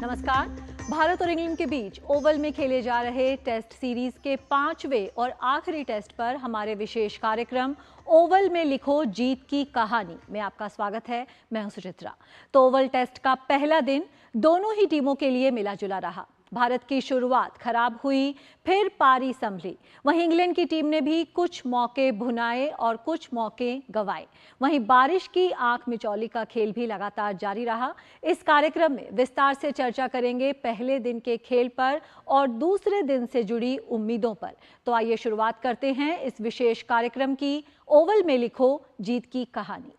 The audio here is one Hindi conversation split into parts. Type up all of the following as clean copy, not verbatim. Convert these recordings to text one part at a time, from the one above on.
नमस्कार। भारत और इंग्लैंड के बीच ओवल में खेले जा रहे टेस्ट सीरीज के 5वें और आखिरी टेस्ट पर हमारे विशेष कार्यक्रम ओवल में लिखो जीत की कहानी में आपका स्वागत है। मैं हूं सुचित्रा। तो ओवल टेस्ट का पहला दिन दोनों ही टीमों के लिए मिला जुला रहा। भारत की शुरुआत खराब हुई, फिर पारी संभली। वहीं इंग्लैंड की टीम ने भी कुछ मौके भुनाए और कुछ मौके गंवाए। वहीं बारिश की आंख मिचौली का खेल भी लगातार जारी रहा। इस कार्यक्रम में विस्तार से चर्चा करेंगे पहले दिन के खेल पर और दूसरे दिन से जुड़ी उम्मीदों पर। तो आइए शुरुआत करते हैं इस विशेष कार्यक्रम की। ओवल में लिखो जीत की कहानी।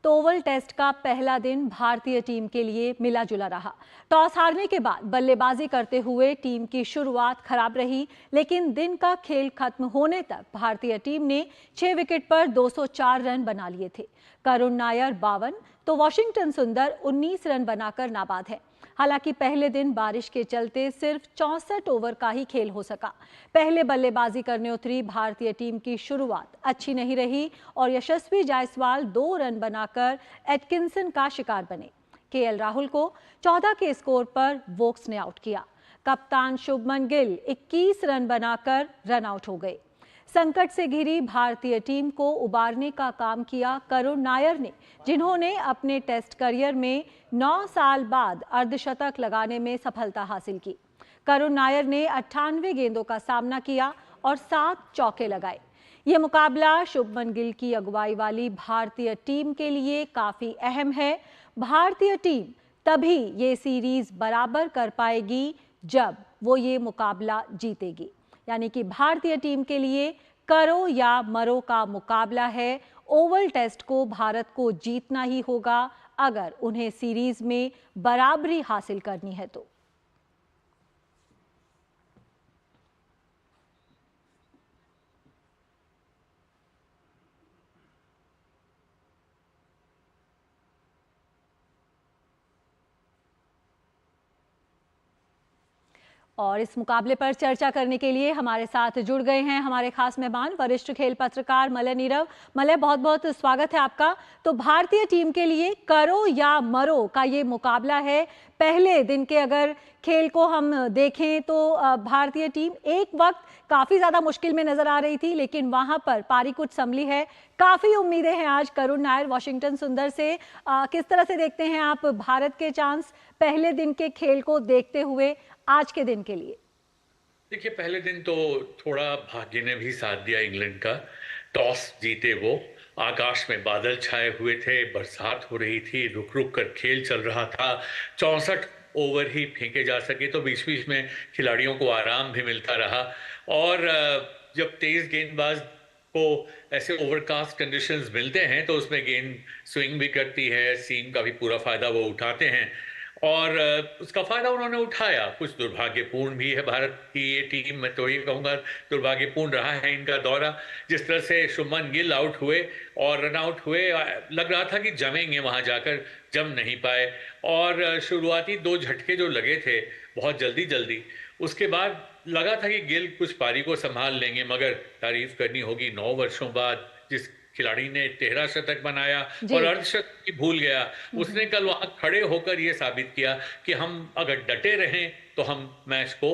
तो ओवल टेस्ट का पहला दिन भारतीय टीम के लिए मिला जुला रहा। टॉस हारने के बाद बल्लेबाजी करते हुए टीम की शुरुआत खराब रही, लेकिन दिन का खेल खत्म होने तक भारतीय टीम ने 6 विकेट पर 204 रन बना लिए थे। करुण नायर 52 तो वॉशिंगटन सुंदर 19 रन बनाकर नाबाद है। हालांकि पहले दिन बारिश के चलते सिर्फ 64 ओवर का ही खेल हो सका। पहले बल्लेबाजी करने उतरी भारतीय टीम की शुरुआत अच्छी नहीं रही और यशस्वी जायसवाल 2 रन बनाकर एटकिंसन का शिकार बने। केएल राहुल को 14 के स्कोर पर वोक्स ने आउट किया। कप्तान शुभमन गिल 21 रन बनाकर रन आउट हो गए। संकट से घिरी भारतीय टीम को उबारने का काम किया करुण नायर ने, जिन्होंने अपने टेस्ट करियर में 9 साल बाद अर्धशतक लगाने में सफलता हासिल की। करुण नायर ने 98 गेंदों का सामना किया और 7 चौके लगाए। यह मुकाबला शुभमन गिल की अगुवाई वाली भारतीय टीम के लिए काफी अहम है। भारतीय टीम तभी ये सीरीज बराबर कर पाएगी जब वो ये मुकाबला जीतेगी। यानी कि भारतीय टीम के लिए करो या मरो का मुकाबला है। ओवल टेस्ट को भारत को जीतना ही होगा अगर उन्हें सीरीज में बराबरी हासिल करनी है तो। और इस मुकाबले पर चर्चा करने के लिए हमारे साथ जुड़ गए हैं हमारे खास मेहमान वरिष्ठ खेल पत्रकार मलय नीरव। मलय, बहुत बहुत स्वागत है आपका। तो भारतीय टीम के लिए करो या मरो का ये मुकाबला है। पहले दिन के अगर खेल को हम देखें तो भारतीय टीम एक वक्त काफी ज्यादा मुश्किल में नजर आ रही थी, लेकिन वहां पर पारी कुछ संभली है। काफी उम्मीदें हैं आज करुण नायर वॉशिंगटन सुंदर से। किस तरह से देखते हैं आप भारत के चांस पहले दिन के खेल को देखते हुए आज के दिन के लिए? देखिए, पहले दिन तो थोड़ा भाग्य ने भी साथ दिया इंग्लैंड का। टॉस जीते वो। आकाश में बादल छाए हुए थे, बरसात हो रही थी, रुक रुक कर खेल चल रहा था। 64 ओवर ही फेंके जा सके तो बीच बीच में खिलाड़ियों को आराम भी मिलता रहा। और जब तेज गेंदबाज को ऐसे ओवरकास्ट कंडीशंस मिलते हैं तो उसमें गेंद स्विंग भी करती है, सीम का भी पूरा फायदा वो उठाते हैं और उसका फायदा उन्होंने उठाया। कुछ दुर्भाग्यपूर्ण भी है भारत की ये टीम, मैं तो ये कहूँगा दुर्भाग्यपूर्ण रहा है इनका दौरा। जिस तरह से शुभमन गिल आउट हुए और रन आउट हुए, लग रहा था कि जमेंगे, वहां जाकर जम नहीं पाए। और शुरुआती 2 झटके जो लगे थे बहुत जल्दी जल्दी, उसके बाद लगा था कि गिल कुछ पारी को संभाल लेंगे, मगर तारीफ करनी होगी 9 वर्षों बाद जिस खिलाड़ी ने 13 शतक बनाया और अर्धशतक ही भूल गया, उसने कल वहां खड़े होकर यह साबित किया कि हम अगर डटे रहें तो हम मैच को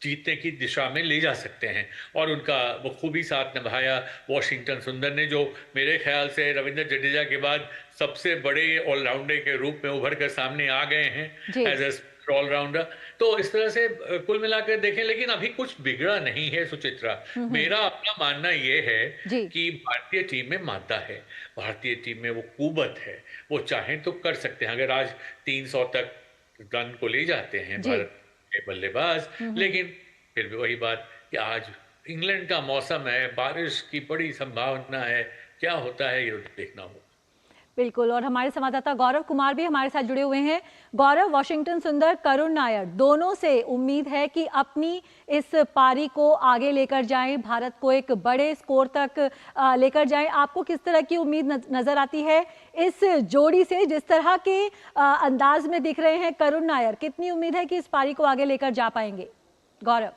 जीतने की दिशा में ले जा सकते हैं। और उनका बखूबी साथ निभाया वॉशिंगटन सुंदर ने, जो मेरे ख्याल से रविंद्र जडेजा के बाद सबसे बड़े ऑलराउंडर के रूप में उभर कर सामने आ गए हैं एज ए ऑलराउंडर। तो इस तरह से कुल मिलाकर देखें, लेकिन अभी कुछ बिगड़ा नहीं है सुचित्रा। मेरा अपना मानना यह है कि भारतीय टीम में मादा है, भारतीय टीम में वो कुवत है, वो चाहें तो कर सकते हैं। अगर आज 300 तक रन को ले जाते हैं भारत के बल्लेबाज, लेकिन फिर भी वही बात कि आज इंग्लैंड का मौसम है, बारिश की बड़ी संभावना है, क्या होता है ये देखना होगा। बिल्कुल। और हमारे संवाददाता गौरव कुमार भी हमारे साथ जुड़े हुए हैं। गौरव, वॉशिंगटन सुंदर, करुण नायर दोनों से उम्मीद है कि अपनी इस पारी को आगे लेकर जाएं, भारत को एक बड़े स्कोर तक लेकर जाएं। आपको किस तरह की उम्मीद नजर आती है इस जोड़ी से? जिस तरह के अंदाज में दिख रहे हैं करुण नायर, कितनी उम्मीद है कि इस पारी को आगे लेकर जा पाएंगे? गौरव।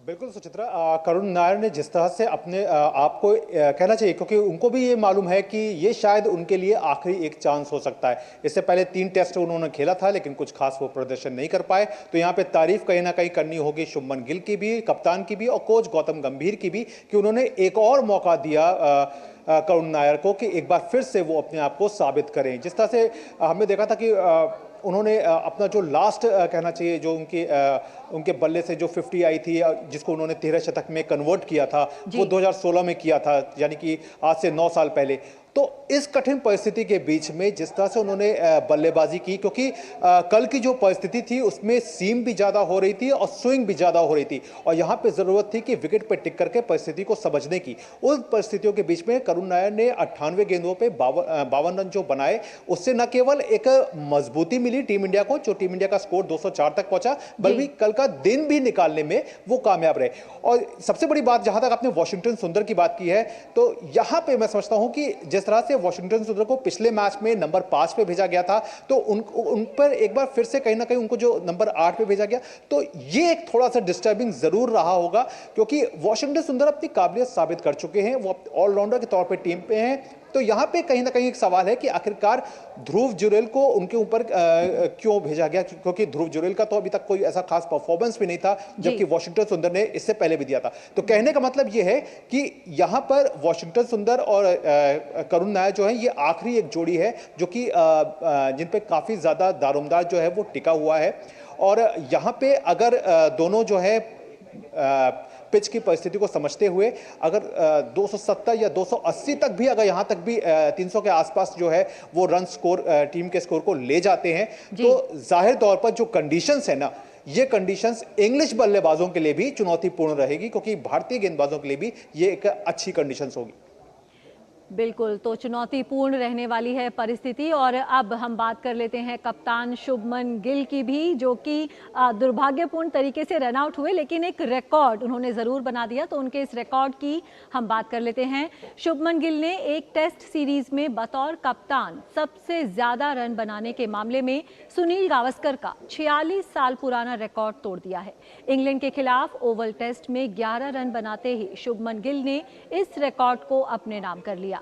बिल्कुल सुचित्रा, करुण नायर ने जिस तरह से अपने आप को कहना चाहिए, क्योंकि उनको भी ये मालूम है कि ये शायद उनके लिए आखिरी एक चांस हो सकता है। इससे पहले 3 टेस्ट उन्होंने खेला था लेकिन कुछ खास वो प्रदर्शन नहीं कर पाए। तो यहाँ पे तारीफ कहीं ना कहीं करनी होगी शुभमन गिल की भी, कप्तान की भी और कोच गौतम गंभीर की भी, कि उन्होंने एक और मौका दिया करुण नायर को कि एक बार फिर से वो अपने आप को साबित करें। जिस तरह से हमने देखा था कि उन्होंने अपना जो लास्ट कहना चाहिए जो उनके बल्ले से जो 50 आई थी, जिसको उन्होंने 13 शतक में कन्वर्ट किया था, वो 2016 में किया था, यानी कि आज से 9 साल पहले। तो इस कठिन परिस्थिति के बीच में जिस तरह से उन्होंने बल्लेबाजी की, क्योंकि कल की जो परिस्थिति थी उसमें सीम भी ज़्यादा हो रही थी और स्विंग भी ज़्यादा हो रही थी, और यहाँ पे ज़रूरत थी कि विकेट पे टिक करके परिस्थिति को समझने की। उन परिस्थितियों के बीच में करुण नायर ने 98 गेंदों पे 52 रन जो बनाए, उससे न केवल एक मजबूती मिली टीम इंडिया को, जो टीम इंडिया का स्कोर 204 तक पहुंचा, बल्कि कल का दिन भी निकालने में वो कामयाब रहे। और सबसे बड़ी बात, जहां तक आपने वॉशिंगटन सुंदर की बात की है, तो यहां पे मैं समझता हूं कि जिस तरह से वॉशिंगटन सुंदर को पिछले मैच में नंबर 5 पे भेजा गया था, तो उन पर एक बार फिर से कहीं ना कहीं उनको जो नंबर 8 पे भेजा गया, तो ये एक थोड़ा सा डिस्टर्बिंग जरूर रहा होगा, क्योंकि वॉशिंगटन सुंदर अपनी काबिलियत साबित कर चुके हैं, वो ऑलराउंडर के तौर पे टीम पे हैं। तो यहाँ पे कहीं ना कहीं एक सवाल है कि आखिरकार ध्रुव जुरेल को उनके ऊपर क्यों भेजा गया, क्योंकि ध्रुव जुरेल का तो अभी तक कोई ऐसा खास परफॉर्मेंस भी नहीं था, जबकि वॉशिंगटन सुंदर ने इससे पहले भी दिया था। तो कहने का मतलब ये है कि यहाँ पर वॉशिंगटन सुंदर और करुण नायर जो है, ये आखिरी एक जोड़ी है जो कि जिन पे काफी ज्यादा दारोमदार जो है वो टिका हुआ है। और यहाँ पे अगर दोनों जो है पिच की परिस्थिति को समझते हुए अगर 270 या 280 तक भी, अगर यहां तक भी 300 के आसपास जो है वो रन स्कोर टीम के स्कोर को ले जाते हैं, तो जाहिर तौर पर जो कंडीशंस है ना, ये कंडीशंस इंग्लिश बल्लेबाजों के लिए भी चुनौतीपूर्ण रहेगी, क्योंकि भारतीय गेंदबाजों के लिए भी ये एक अच्छी कंडीशंस होगी। बिल्कुल, तो चुनौतीपूर्ण रहने वाली है परिस्थिति। और अब हम बात कर लेते हैं कप्तान शुभमन गिल की भी, जो कि दुर्भाग्यपूर्ण तरीके से रन आउट हुए, लेकिन एक रिकॉर्ड उन्होंने ज़रूर बना दिया। तो उनके इस रिकॉर्ड की हम बात कर लेते हैं। शुभमन गिल ने एक टेस्ट सीरीज में बतौर कप्तान सबसे ज़्यादा रन बनाने के मामले में सुनील गावस्कर का 46 साल पुराना रिकॉर्ड तोड़ दिया है। इंग्लैंड के खिलाफ ओवल टेस्ट में 11 रन बनाते ही शुभमन गिल ने इस रिकॉर्ड को अपने नाम कर लिया।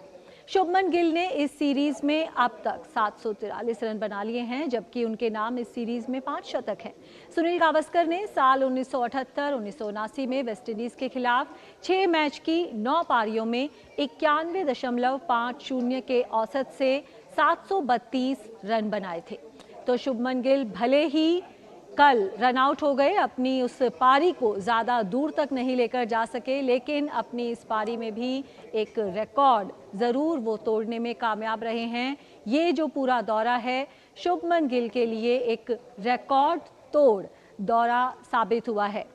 शुभमन गिल ने इस सीरीज में अब तक 743 रन बना लिए हैं, जबकि उनके नाम इस सीरीज में 5 शतक हैं। सुनील गावस्कर ने साल 1978-1979 में वेस्टइंडीज के खिलाफ 6 मैच की 9 पारियों में 91.50 के औसत से 732 रन बनाए थे। तो शुभमन गिल भले ही कल रन आउट हो गए, अपनी उस पारी को ज़्यादा दूर तक नहीं लेकर जा सके, लेकिन अपनी इस पारी में भी एक रिकॉर्ड ज़रूर वो तोड़ने में कामयाब रहे हैं। ये जो पूरा दौरा है शुभमन गिल के लिए एक रिकॉर्ड तोड़ दौरा साबित हुआ है।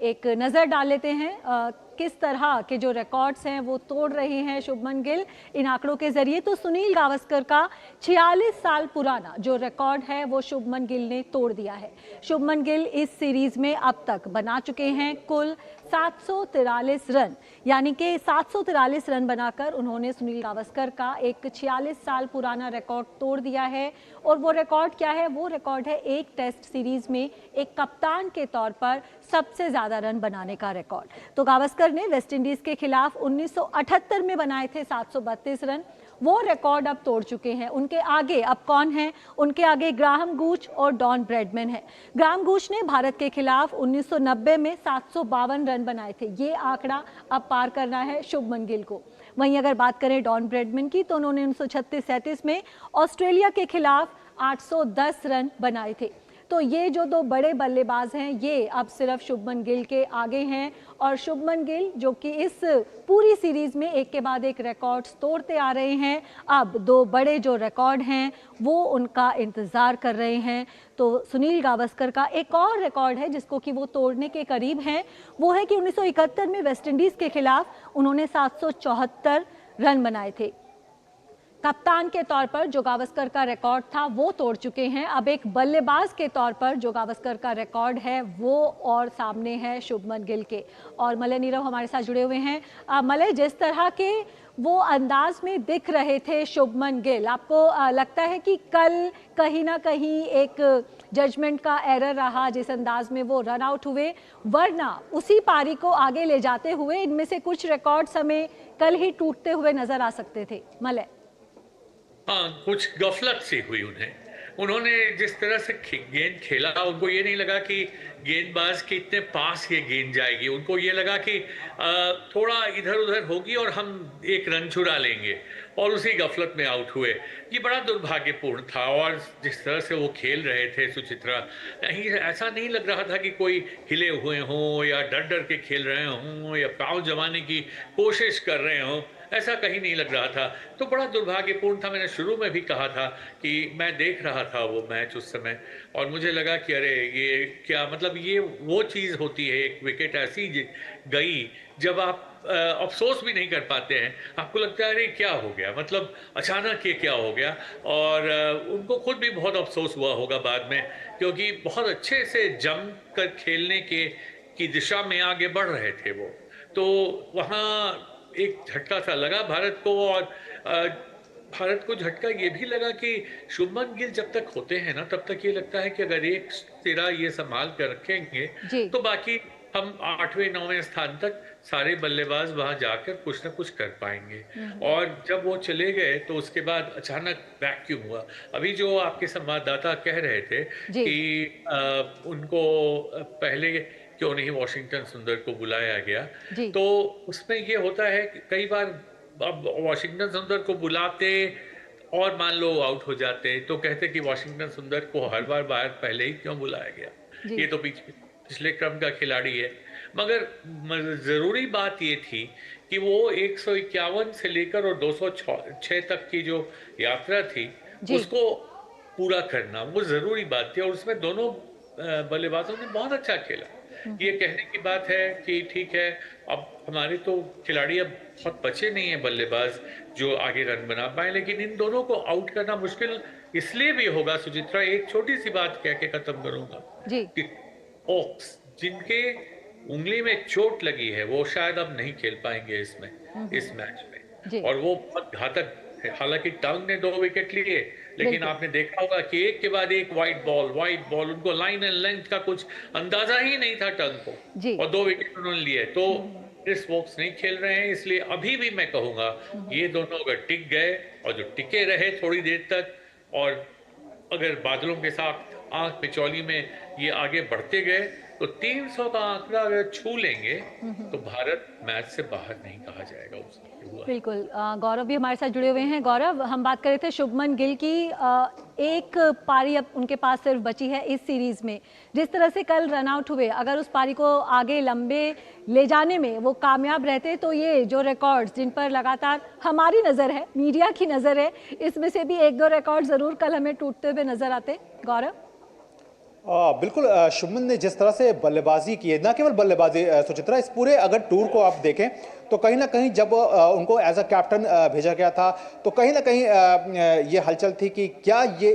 एक नज़र डाल लेते हैं किस तरह के जो रिकॉर्ड्स हैं वो तोड़ रहे हैं शुभमन गिल इन आंकड़ों के जरिए। तो सुनील गावस्कर का 46 साल पुराना जो रिकॉर्ड है वो शुभमन गिल ने तोड़ दिया है। शुभमन गिल इस सीरीज में अब तक बना चुके हैं कुल 743 रन, यानी कि 743 रन बनाकर उन्होंने सुनील गावस्कर का एक 46 साल पुराना रिकॉर्ड तोड़ दिया है। और वो रिकॉर्ड क्या है? वो रिकॉर्ड है एक टेस्ट सीरीज में एक कप्तान के तौर पर सबसे ज्यादा रन बनाने का रिकॉर्ड। तो गावस्कर ने वेस्टइंडीज के खिलाफ 1978 में बनाए थे 732 रन, वो रिकॉर्ड अब तोड़ चुके हैं। उनके आगे अब कौन है? उनके आगे ग्राहम गूच और डॉन ब्रैडमैन है। ग्राहम गूच ने भारत के खिलाफ 1990 में 752 रन बनाए थे। ये आंकड़ा अब पार करना है शुभमन गिल को। वहीं अगर बात करें डॉन ब्रैडमैन की, तो उन्होंने 1936-37 में ऑस्ट्रेलिया के खिलाफ 810 रन बनाए थे। तो ये जो दो बड़े बल्लेबाज हैं ये अब सिर्फ शुभमन गिल के आगे हैं। और शुभमन गिल जो कि इस पूरी सीरीज में एक के बाद एक रिकॉर्ड्स तोड़ते आ रहे हैं, अब दो बड़े जो रिकॉर्ड हैं वो उनका इंतज़ार कर रहे हैं। तो सुनील गावस्कर का एक और रिकॉर्ड है जिसको कि वो तोड़ने के करीब हैं, वो है कि 1971 में वेस्टइंडीज़ के खिलाफ उन्होंने 774 रन बनाए थे। कप्तान के तौर पर जो गावस्कर का रिकॉर्ड था वो तोड़ चुके हैं। अब एक बल्लेबाज के तौर पर जो गावस्कर का रिकॉर्ड है वो और सामने है शुभमन गिल के। और मलय नीरव हमारे साथ जुड़े हुए हैं। मलय, जिस तरह के वो अंदाज में दिख रहे थे शुभमन गिल, आपको लगता है कि कल कहीं ना कहीं एक जजमेंट का एरर रहा जिस अंदाज में वो रन आउट हुए, वरना उसी पारी को आगे ले जाते हुए इनमें से कुछ रिकॉर्ड्स हमें कल ही टूटते हुए नजर आ सकते थे? मलय, हाँ, कुछ गफलत सी हुई उन्होंने जिस तरह से गेंद खेला, उनको ये नहीं लगा कि गेंदबाज के इतने पास ये गेंद जाएगी। उनको ये लगा कि थोड़ा इधर उधर होगी और हम एक रन चुरा लेंगे, और उसी गफलत में आउट हुए। ये बड़ा दुर्भाग्यपूर्ण था। और जिस तरह से वो खेल रहे थे सुचित्रा, कहीं ऐसा नहीं लग रहा था कि कोई हिले हुए हों या डर डर के खेल रहे हों या पाँव जमाने की कोशिश कर रहे हों, ऐसा कहीं नहीं लग रहा था। तो बड़ा दुर्भाग्यपूर्ण था। मैंने शुरू में भी कहा था कि मैं देख रहा था वो मैच उस समय, और मुझे लगा कि अरे ये क्या, मतलब ये वो चीज़ होती है, एक विकेट ऐसी गई जब आप अफसोस भी नहीं कर पाते हैं। आपको लगता है अरे क्या हो गया, मतलब अचानक ये क्या हो गया। और उनको खुद भी बहुत अफसोस हुआ होगा बाद में, क्योंकि बहुत अच्छे से जम कर खेलने की दिशा में आगे बढ़ रहे थे वो। तो वहाँ एक झटका सा लगा भारत को। और भारत को झटका ये भी लगा कि शुभमन गिल जब तक होते हैं ना, तब तक ये लगता है कि अगर एक सिरा ये संभाल कर रखेंगे तो बाकी हम 8वें-9वें स्थान तक सारे बल्लेबाज वहां जाकर कुछ ना कुछ कर पाएंगे। और जब वो चले गए तो उसके बाद अचानक वैक्यूम हुआ। अभी जो आपके संवाददाता कह रहे थे कि उनको पहले क्यों नहीं वॉशिंगटन सुंदर को बुलाया गया, तो उसमें ये होता है कि कई बार अब वॉशिंगटन सुंदर को बुलाते और मान लो आउट हो जाते, तो कहते कि वॉशिंगटन सुंदर को हर बार बाहर पहले ही क्यों बुलाया गया, ये तो पिछले क्रम का खिलाड़ी है। मगर जरूरी बात ये थी कि वो 151 से लेकर और 206 तक की जो यात्रा थी उसको पूरा करना वो जरूरी बात थी। और उसमें दोनों बल्लेबाजों ने बहुत अच्छा खेला। ये कहने की बात है कि ठीक है, अब हमारे तो खिलाड़ी अब बहुत बचे नहीं है बल्लेबाज जो आगे रन बना पाए, लेकिन इन दोनों को आउट करना मुश्किल इसलिए भी होगा। सुचित्रा, एक छोटी सी बात कह के खत्म करूंगा कि ओक्स जिनके उंगली में चोट लगी है वो शायद अब नहीं खेल पाएंगे इस मैच में, और वो बहुत घातक है। हालांकि टंग ने 2 विकेट लिए, लेकिन आपने देखा होगा कि एक के बाद एक वाइड बॉल, उनको लाइन एंड लेंथ का कुछ अंदाजा ही नहीं था टंग को, और 2 विकेट उन्होंने लिए। तो क्रिस वोक्स नहीं खेल रहे हैं, इसलिए अभी भी मैं कहूंगा ये दोनों अगर टिक गए और जो टिके रहे थोड़ी देर तक, और अगर बादलों के साथ आंख मिचौली में ये आगे बढ़ते गए, तो 300 का आंकड़ा अगर छू लेंगे तो भारत मैच से बाहर नहीं कहा जाएगा। बिल्कुल। गौरव भी हमारे साथ जुड़े हुए हैं। गौरव, हम बात कर रहे थे शुभमन गिल की। एक पारी अब उनके पास सिर्फ बची है इस सीरीज में। जिस तरह से कल रन आउट हुए, अगर उस पारी को आगे लंबे ले जाने में वो कामयाब रहते तो ये जो रिकॉर्ड्स जिन पर लगातार हमारी नज़र है, मीडिया की नज़र है, इसमें से भी 1-2 रिकॉर्ड ज़रूर कल हमें टूटते हुए नजर आते। गौरव, बिल्कुल। शुभमन ने जिस तरह से बल्लेबाजी की है, ना केवल बल्लेबाजी सुचित्रा, इस पूरे अगर टूर को आप देखें तो कहीं ना कहीं जब उनको एज अ कैप्टन भेजा गया था तो कहीं ना कहीं ये हलचल थी कि क्या ये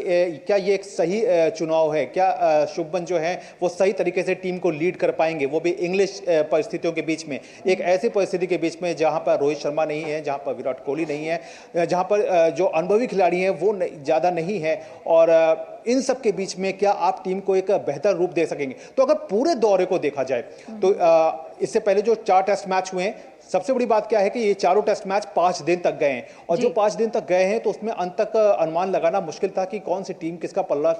एक सही चुनाव है, क्या शुभमन जो है वो सही तरीके से टीम को लीड कर पाएंगे, वो भी इंग्लिश परिस्थितियों के बीच में, एक ऐसी परिस्थिति के बीच में जहां पर रोहित शर्मा नहीं है, जहां पर विराट कोहली नहीं है, जहां पर जो अनुभवी खिलाड़ी हैं वो ज़्यादा नहीं है, और इन सब के बीच में क्या आप टीम को एक बेहतर रूप दे सकेंगे। तो अगर पूरे दौरे को देखा जाए तो इससे पहले जो 4 टेस्ट मैच हुए हैं, सबसे बड़ी बात क्या है कि ये चारों टेस्ट मैच 5 दिन तक गए हैं, और जो 5 दिन तक गए हैं तो उसमें अंत तक अनुमान लगाना मुश्किल था कि कौन सी टीम किसका पल्ला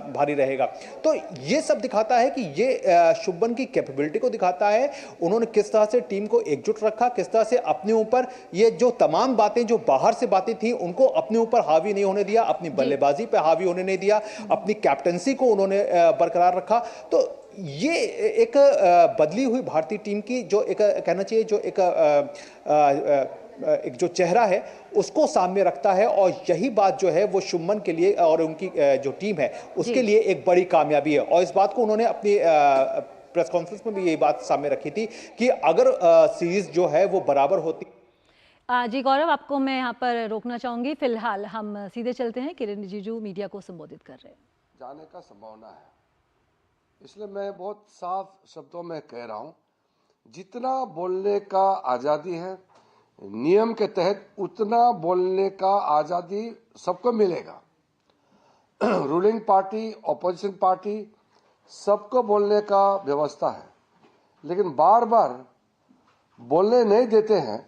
भारी रहेगा। तो ये सब दिखाता है कि ये शुभमन की कैपेबिलिटी को दिखाता है। उन्होंने किस तरह से टीम को एकजुट रखा, किस तरह से अपने ऊपर ये जो तमाम बातें जो बाहर से बातें थी उनको अपने ऊपर हावी नहीं होने दिया, अपनी बल्लेबाजी पर हावी होने नहीं दिया, अपनी कैप्टनसी को उन्होंने बरकरार रखा। तो ये एक बदली हुई भारतीय टीम की जो एक कहना चाहिए जो एक जो चेहरा है उसको सामने रखता है, और यही बात जो है वो शुभमन के लिए और उनकी जो टीम है उसके लिए एक बड़ी कामयाबी है। और इस बात को उन्होंने अपनी प्रेस कॉन्फ्रेंस में भी यही बात सामने रखी थी कि अगर सीरीज जो है वो बराबर होती। जी गौरव, आपको मैं यहाँ पर रोकना चाहूंगी। फिलहाल हम सीधे चलते हैं, किरण रिजिजू मीडिया को संबोधित कर रहे हैं। जाने का संभावना है, इसलिए मैं बहुत साफ शब्दों में कह रहा हूँ, जितना बोलने का आज़ादी है नियम के तहत उतना बोलने का आज़ादी सबको मिलेगा। रूलिंग पार्टी, ऑपोजिशन पार्टी, सबको बोलने का व्यवस्था है, लेकिन बार बार बोलने नहीं देते हैं,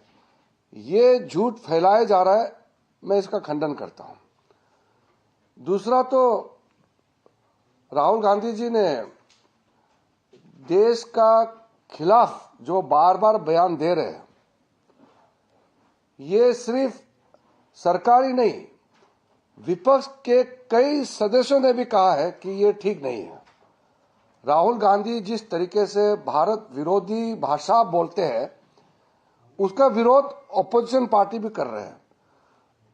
ये झूठ फैलाया जा रहा है, मैं इसका खंडन करता हूं। दूसरा तो राहुल गांधी जी ने देश का खिलाफ जो बार बार बयान दे रहे हैं, ये सिर्फ सरकारी नहीं, विपक्ष के कई सदस्यों ने भी कहा है कि ये ठीक नहीं है। राहुल गांधी जिस तरीके से भारत विरोधी भाषा बोलते हैं, उसका विरोध ऑपोजिशन पार्टी भी कर रहे हैं।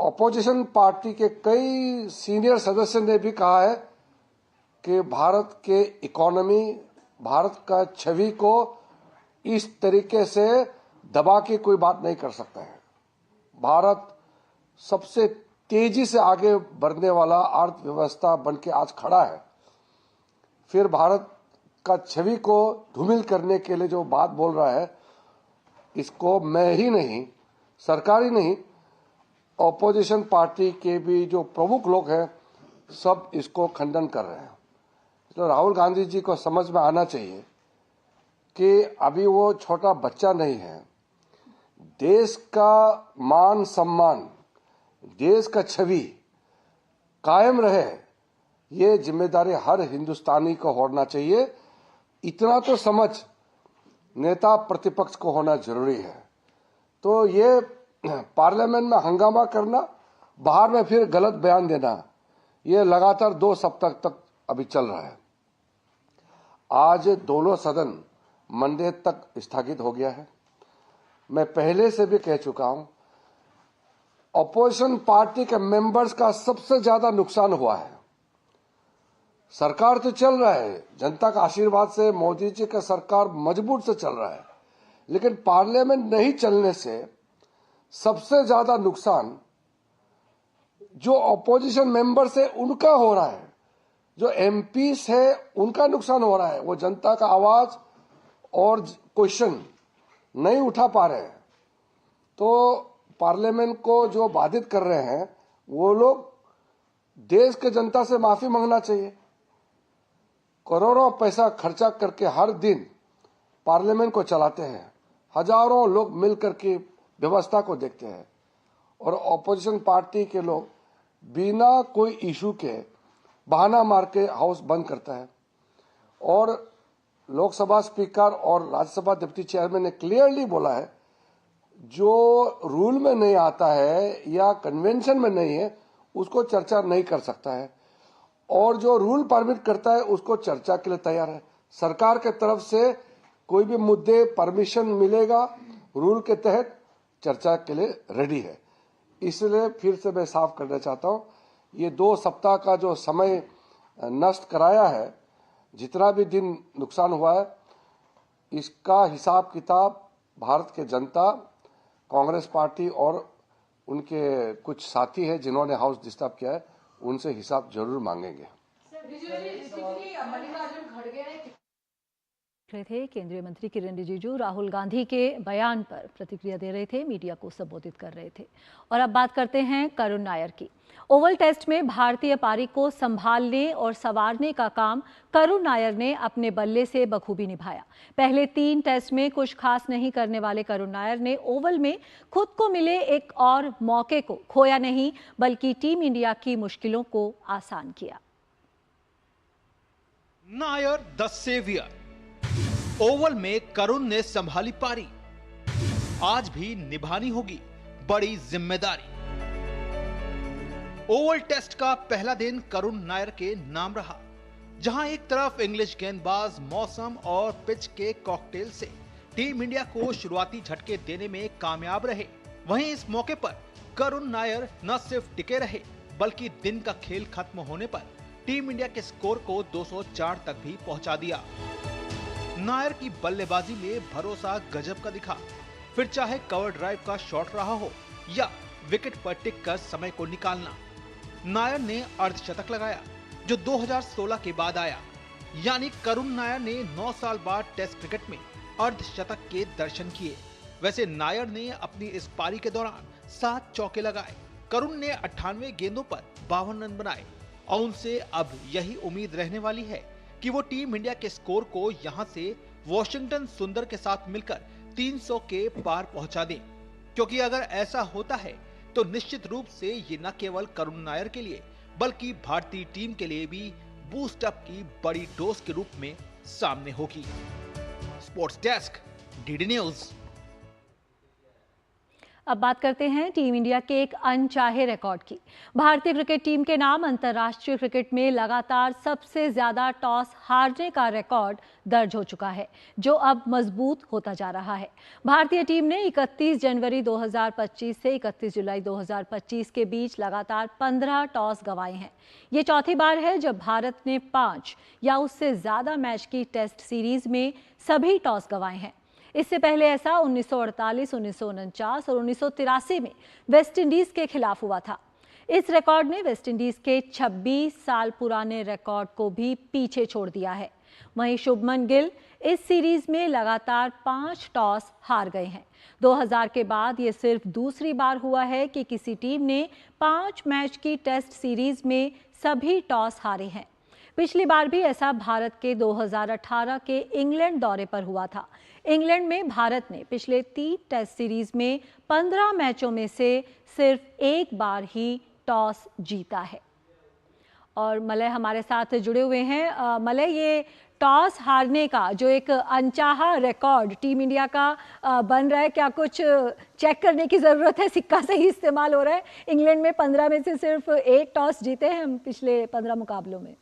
ऑपोजिशन पार्टी के कई सीनियर सदस्य ने भी कहा है कि भारत के इकोनॉमी, भारत का छवि को इस तरीके से दबा के कोई बात नहीं कर सकता है। भारत सबसे तेजी से आगे बढ़ने वाला अर्थव्यवस्था बन के आज खड़ा है। फिर भारत का छवि को धूमिल करने के लिए जो बात बोल रहा है, इसको मैं ही नहीं, सरकारी नहीं, ऑपोजिशन पार्टी के भी जो प्रमुख लोग हैं, सब इसको खंडन कर रहे हैं। तो राहुल गांधी जी को समझ में आना चाहिए कि अभी वो छोटा बच्चा नहीं है। देश का मान सम्मान, देश का छवि कायम रहे, ये जिम्मेदारी हर हिंदुस्तानी को होना चाहिए। इतना तो समझ नेता प्रतिपक्ष को होना जरूरी है। तो ये पार्लियामेंट में हंगामा करना, बाहर में फिर गलत बयान देना, ये लगातार 2 सप्ताह तक अभी चल रहा है। आज दोनों सदन मंडे तक स्थगित हो गया है। मैं पहले से भी कह चुका हूं, ऑपोजिशन पार्टी के मेंबर्स का सबसे ज्यादा नुकसान हुआ है। सरकार तो चल रहा है, जनता का आशीर्वाद से मोदी जी का सरकार मजबूत से चल रहा है, लेकिन पार्लियामेंट नहीं चलने से सबसे ज्यादा नुकसान जो ऑपोजिशन मेंबर्स है उनका हो रहा है। जो एमपीस है उनका नुकसान हो रहा है। वो जनता का आवाज और क्वेश्चन नहीं उठा पा रहे हैं। तो पार्लियामेंट को जो बाधित कर रहे हैं, वो लोग देश के जनता से माफी मांगना चाहिए। करोड़ों पैसा खर्चा करके हर दिन पार्लियामेंट को चलाते हैं, हजारों लोग मिलकर के व्यवस्था को देखते हैं, और ऑपोजिशन पार्टी के लोग बिना कोई इशू के बहाना मार के हाउस बंद करता है। और लोकसभा स्पीकर और राज्यसभा डिप्टी चेयरमैन ने क्लियरली बोला है, जो रूल में नहीं आता है या कन्वेंशन में नहीं है, उसको चर्चा नहीं कर सकता है, और जो रूल परमिट करता है उसको चर्चा के लिए तैयार है। सरकार के तरफ से कोई भी मुद्दे परमिशन मिलेगा, रूल के तहत चर्चा के लिए रेडी है। इसलिए फिर से मैं साफ करना चाहता हूं, ये 2 सप्ताह का जो समय नष्ट कराया है, जितना भी दिन नुकसान हुआ है, इसका हिसाब किताब भारत के जनता, कांग्रेस पार्टी और उनके कुछ साथी हैं जिन्होंने हाउस डिस्टर्ब किया है, उनसे हिसाब जरूर मांगेंगे। थे केंद्रीय मंत्री किरण रिजिजू राहुल गांधी के बयान पर प्रतिक्रिया दे रहे थे, मीडिया को संबोधित कर रहे थे। और अब बात करते हैं करुण नायर की। ओवल टेस्ट में भारतीय पारी को संभालने और संवारने का काम करुण नायर ने अपने बल्ले से बखूबी निभाया। पहले 3 टेस्ट में कुछ खास नहीं करने वाले करुण नायर ने ओवल में खुद को मिले एक और मौके को खोया नहीं, बल्कि टीम इंडिया की मुश्किलों को आसान किया। Nair the saviour. ओवल में करुण ने संभाली पारी, आज भी निभानी होगी बड़ी जिम्मेदारी। ओवल टेस्ट का पहला दिन करुण नायर के नाम रहा, जहां एक तरफ इंग्लिश गेंदबाज मौसम और पिच के कॉकटेल से टीम इंडिया को शुरुआती झटके देने में कामयाब रहे, वहीं इस मौके पर करुण नायर न सिर्फ टिके रहे, बल्कि दिन का खेल खत्म होने पर टीम इंडिया के स्कोर को 204 तक भी पहुंचा दिया। नायर की बल्लेबाजी में भरोसा गजब का दिखा, फिर चाहे कवर ड्राइव का शॉट रहा हो या विकेट पर टिक कर समय को निकालना। नायर ने अर्धशतक लगाया जो 2016 के बाद आया, यानी करुण नायर ने 9 साल बाद टेस्ट क्रिकेट में अर्धशतक के दर्शन किए। वैसे नायर ने अपनी इस पारी के दौरान 7 चौके लगाए। करुण ने 98 गेंदों पर 52 रन बनाए और उनसे अब यही उम्मीद रहने वाली है कि वो टीम इंडिया के स्कोर को यहां से वॉशिंगटन सुंदर के साथ मिलकर 300 के पार पहुंचा दें, क्योंकि अगर ऐसा होता है तो निश्चित रूप से ये न केवल करुण नायर के लिए बल्कि भारतीय टीम के लिए भी बूस्ट अप की बड़ी डोज के रूप में सामने होगी। Sports desk, DD news. अब बात करते हैं टीम इंडिया के एक अनचाहे रिकॉर्ड की। भारतीय क्रिकेट टीम के नाम अंतर्राष्ट्रीय क्रिकेट में लगातार सबसे ज्यादा टॉस हारने का रिकॉर्ड दर्ज हो चुका है, जो अब मजबूत होता जा रहा है। भारतीय टीम ने 31 जनवरी 2025 से 31 जुलाई 2025 के बीच लगातार 15 टॉस गंवाए हैं। ये चौथी बार है जब भारत ने 5 या उससे ज्यादा मैच की टेस्ट सीरीज में सभी टॉस गंवाए हैं। इससे पहले ऐसा 1948, 1949 और 1983 में वेस्टइंडीज के खिलाफ हुआ था। इस रिकॉर्ड ने वेस्टइंडीज के 26 साल पुराने रिकॉर्ड को भी पीछे छोड़ दिया है। वहीं शुभमन गिल इस सीरीज में लगातार 5 टॉस हार गए हैं। 2000 के बाद ये सिर्फ दूसरी बार हुआ है कि किसी टीम ने 5 मैच की टेस्ट सीरीज में सभी टॉस हारे हैं। पिछली बार भी ऐसा भारत के 2018 के इंग्लैंड दौरे पर हुआ था। इंग्लैंड में भारत ने पिछले 3 टेस्ट सीरीज में 15 मैचों में से सिर्फ एक बार ही टॉस जीता है। और मलय हमारे साथ जुड़े हुए हैं। मलय, ये टॉस हारने का जो एक अनचाहा रिकॉर्ड टीम इंडिया का बन रहा है, क्या कुछ चेक करने की ज़रूरत है? सिक्का सही इस्तेमाल हो रहा है? इंग्लैंड में 15 में से सिर्फ एक टॉस जीते हैं हम पिछले 15 मुकाबलों में।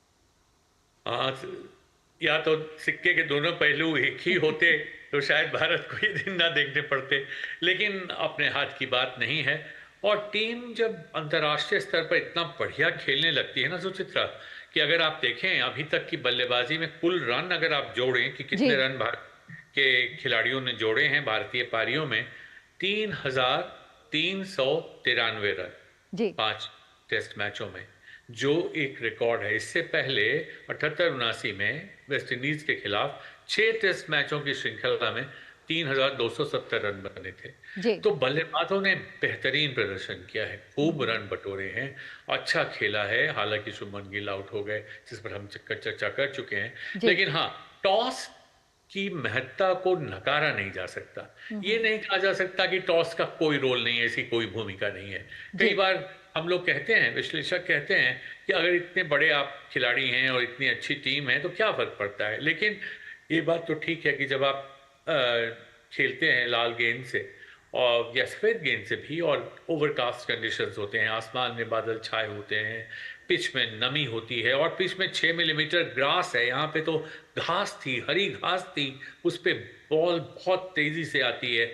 या तो सिक्के के दोनों पहलू एक ही होते तो शायद भारत को ये दिन ना देखने पड़ते, लेकिन अपने हाथ की बात नहीं है। और टीम जब अंतर्राष्ट्रीय स्तर पर इतना बढ़िया खेलने लगती है ना सुचित्रा, कि अगर आप देखें अभी तक की बल्लेबाजी में कुल रन अगर आप जोड़ें कि कितने रन भारत के खिलाड़ियों ने जोड़े हैं भारतीय पारियों में, 3,393 रन 5 टेस्ट मैचों में, जो एक रिकॉर्ड है। इससे पहले 78-79 में वेस्टइंडीज के खिलाफ 6 टेस्ट मैचों की श्रृंखला में 3,270 रन बने थे। तो बल्लेबाजों ने बेहतरीन प्रदर्शन किया है, खूब रन बटोरे हैं, अच्छा खेला है। हालांकि शुभमन गिल आउट हो गए, जिस पर हम चर्चा कर चुके हैं, लेकिन हाँ, टॉस की महत्ता को नकारा नहीं जा सकता। ये नहीं कहा जा सकता कि टॉस का कोई रोल नहीं है, ऐसी कोई भूमिका नहीं है। कई बार हम लोग कहते हैं, विश्लेषक कहते हैं कि अगर इतने बड़े आप खिलाड़ी हैं और इतनी अच्छी टीम है तो क्या फर्क पड़ता है। लेकिन ये बात तो ठीक है कि जब आप खेलते हैं लाल गेंद से और या सफेद गेंद से भी, और ओवरकास्ट कंडीशंस होते हैं, आसमान में बादल छाए होते हैं, पिच में नमी होती है और पिच में 6 मिलीमीटर ग्रास है। यहाँ पे तो घास थी, हरी घास थी, उस पे बॉल बहुत तेजी से आती है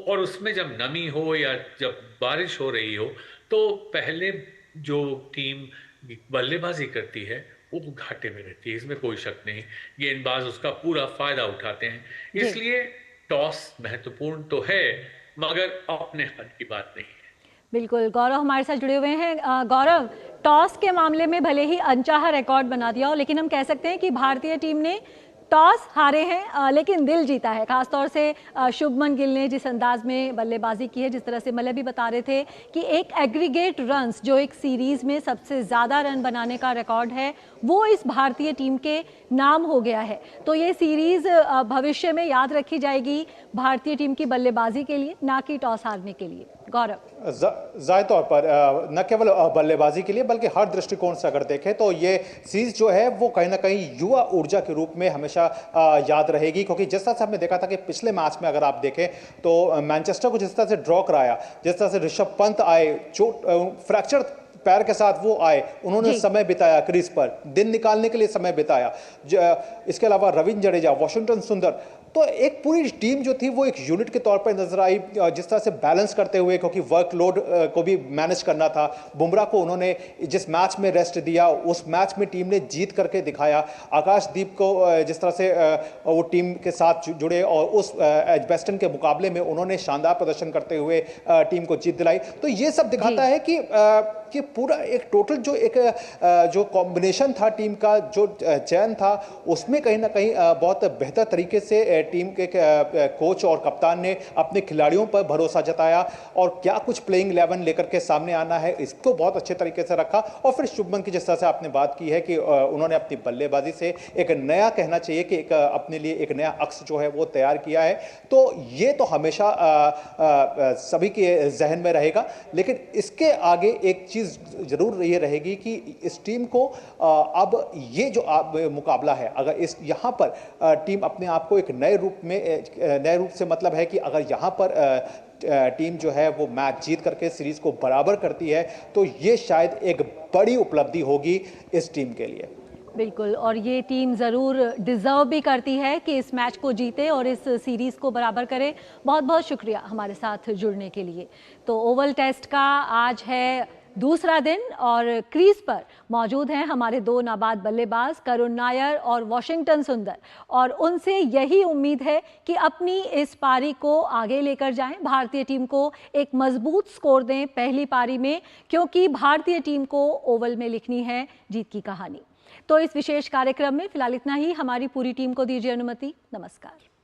और उसमें जब नमी हो या जब बारिश हो रही हो तो पहले जो टीम बल्लेबाजी करती है वो घाटे में रहती है, इसमें कोई शक नहीं। गेंदबाज उसका पूरा फायदा उठाते हैं, इसलिए टॉस महत्वपूर्ण तो है मगर अपने हद की बात नहीं है। बिल्कुल, गौरव हमारे साथ जुड़े हुए हैं। गौरव, टॉस के मामले में भले ही अनचाहा रिकॉर्ड बना दिया हो, लेकिन हम कह सकते हैं कि भारतीय टीम ने टॉस हारे हैं लेकिन दिल जीता है। खासतौर से शुभमन गिल ने जिस अंदाज में बल्लेबाजी की है, जिस तरह से मलय भी बता रहे थे कि एक एग्रीगेट रन्स जो एक सीरीज में सबसे ज़्यादा रन बनाने का रिकॉर्ड है, वो इस भारतीय टीम के नाम हो गया है। तो ये सीरीज भविष्य में याद रखी जाएगी भारतीय टीम की बल्लेबाजी के लिए, ना कि टॉस हारने के लिए। गौरव, जाहिर तौर पर न केवल बल्लेबाजी के लिए बल्कि हर दृष्टिकोण से अगर देखें तो ये सीरीज जो है वो कहीं ना कहीं युवा ऊर्जा के रूप में हमेशा याद रहेगी, क्योंकि जिस तरह से हमने देखा था कि पिछले मैच में अगर आप देखें तो मैनचेस्टर को जिस तरह से ड्रॉ कराया, जिस तरह से ऋषभ पंत आए, चोट फ्रैक्चर पैर के साथ वो आए, उन्होंने समय बिताया क्रीज पर, दिन निकालने के लिए समय बिताया। इसके अलावा रविंद्र जडेजा, वाशिंगटन सुंदर, तो एक पूरी टीम जो थी वो एक यूनिट के तौर पर नजर आई, जिस तरह से बैलेंस करते हुए, क्योंकि वर्कलोड को भी मैनेज करना था। बुमराह को उन्होंने जिस मैच में रेस्ट दिया, उस मैच में टीम ने जीत करके दिखाया। आकाशदीप को जिस तरह से वो टीम के साथ जुड़े और उस एजबेस्टन के मुकाबले में उन्होंने शानदार प्रदर्शन करते हुए टीम को जीत दिलाई। तो ये सब दिखाता है कि पूरा एक टोटल जो कॉम्बिनेशन था टीम का, जो चयन था, उसमें कहीं ना कहीं बहुत बेहतर तरीके से टीम के कोच और कप्तान ने अपने खिलाड़ियों पर भरोसा जताया और क्या कुछ प्लेइंग 11 लेकर के सामने आना है इसको बहुत अच्छे तरीके से रखा। और फिर शुभमन की जिस तरह से आपने बात की है कि उन्होंने अपनी बल्लेबाजी से एक नया, कहना चाहिए कि एक अपने लिए एक नया अक्स जो है वो तैयार किया है। तो ये तो हमेशा सभी के जहन में रहेगा, लेकिन इसके आगे एक चीज जरूर ये रहेगी कि इस टीम को अब ये जो मुकाबला है, अगर इस यहाँ पर टीम अपने आप को एक नए रूप से मतलब है कि अगर यहाँ पर टीम जो है वो मैच जीत करके सीरीज को बराबर करती है तो ये शायद एक बड़ी उपलब्धि होगी इस टीम के लिए। बिल्कुल, और ये टीम ज़रूर डिज़र्व भी करती है कि इस मैच को जीते और इस सीरीज़ को बराबर करे। बहुत बहुत शुक्रिया हमारे साथ जुड़ने के लिए। तो ओवल टेस्ट का आज है दूसरा दिन और क्रीज पर मौजूद हैं हमारे दो नाबाद बल्लेबाज करुण नायर और वाशिंगटन सुंदर, और उनसे यही उम्मीद है कि अपनी इस पारी को आगे लेकर जाएं, भारतीय टीम को एक मजबूत स्कोर दें पहली पारी में, क्योंकि भारतीय टीम को ओवल में लिखनी है जीत की कहानी। तो इस विशेष कार्यक्रम में फिलहाल इतना ही। हमारी पूरी टीम को दीजिए अनुमति। नमस्कार।